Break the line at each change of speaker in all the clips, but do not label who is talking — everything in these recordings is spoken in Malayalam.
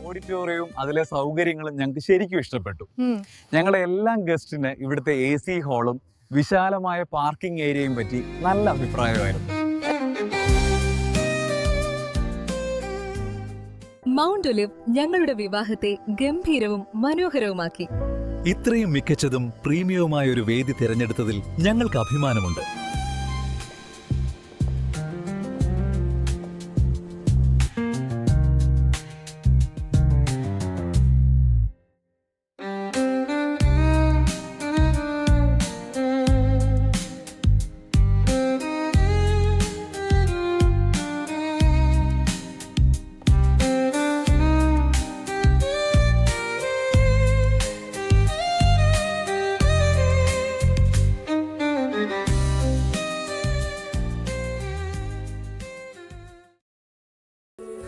ഓഡിറ്റോറിയവും അതിലെ സൗകര്യങ്ങളും ഞങ്ങൾക്ക് ശരിക്കും ഇഷ്ടപ്പെട്ടു. ഞങ്ങളുടെ എല്ലാ ഗസ്റ്റിന് ഇവിടുത്തെ AC ഹാളും വിശാലമായ പാർക്കിംഗ് ഏരിയയും പറ്റി നല്ല അഭിപ്രായമായിരുന്നു.
മൗണ്ട് ഒലിവ് ഞങ്ങളുടെ വിവാഹത്തെ ഗംഭീരവും മനോഹരവുമാക്കി.
ഇത്രയും മികച്ചതും പ്രീമിയവുമായ ഒരു വേദി തിരഞ്ഞെടുത്തതിൽ ഞങ്ങൾക്ക് അഭിമാനമുണ്ട്.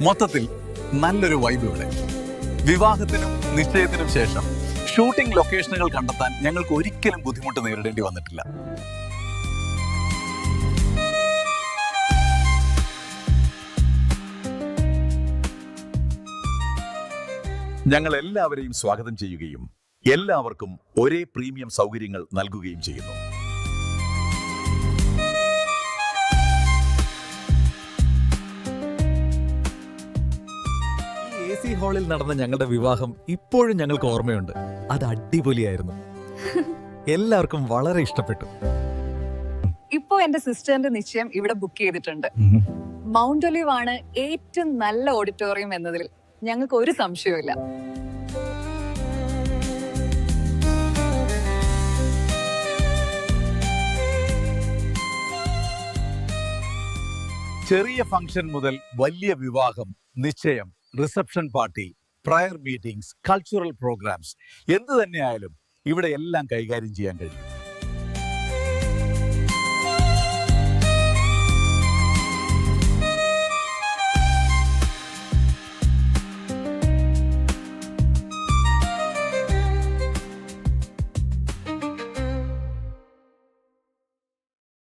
മൊത്തത്തിൽ നല്ലൊരു വൈബ് ഇവിടെ. വിവാഹത്തിനും നിശ്ചയത്തിനും ശേഷം ഷൂട്ടിംഗ് ലൊക്കേഷനുകൾ കണ്ടെത്താൻ ഞങ്ങൾക്ക് ഒരിക്കലും ബുദ്ധിമുട്ട് നേരിടേണ്ടി വന്നിട്ടില്ല. ഞങ്ങൾ എല്ലാവരെയും സ്വാഗതം ചെയ്യുകയും എല്ലാവർക്കും ഒരേ പ്രീമിയം സൗകര്യങ്ങൾ നൽകുകയും ചെയ്യുന്നു. AC ഹാളിൽ നടന്ന ഞങ്ങളുടെ വിവാഹം ഇപ്പോഴും ഞങ്ങൾക്ക് ഓർമ്മയുണ്ട്. അത് അടിപൊളിയായിരുന്നു. എല്ലാവർക്കും വളരെ ഇഷ്ടപ്പെട്ടു.
ഇപ്പോ എന്റെ സിസ്റ്ററിന്റെ നിശ്ചയം ഇവിടെ ബുക്ക് ചെയ്തിട്ടുണ്ട്. മൗണ്ട് ഒലിവ് ആണ് ഏറ്റവും നല്ല ഓഡിറ്റോറിയം എന്നതിൽ ഞങ്ങൾക്ക് ഒരു സംശയവുമില്ല.
ചെറിയ ഫംഗ്ഷൻ മുതൽ വലിയ വിവാഹം, നിശ്ചയം, reception party, prayer meetings, cultural programmes എന്തു തന്നെയായാലും ഇവിടെ എല്ലാം കൈകാര്യം ചെയ്യാൻ കഴിയും.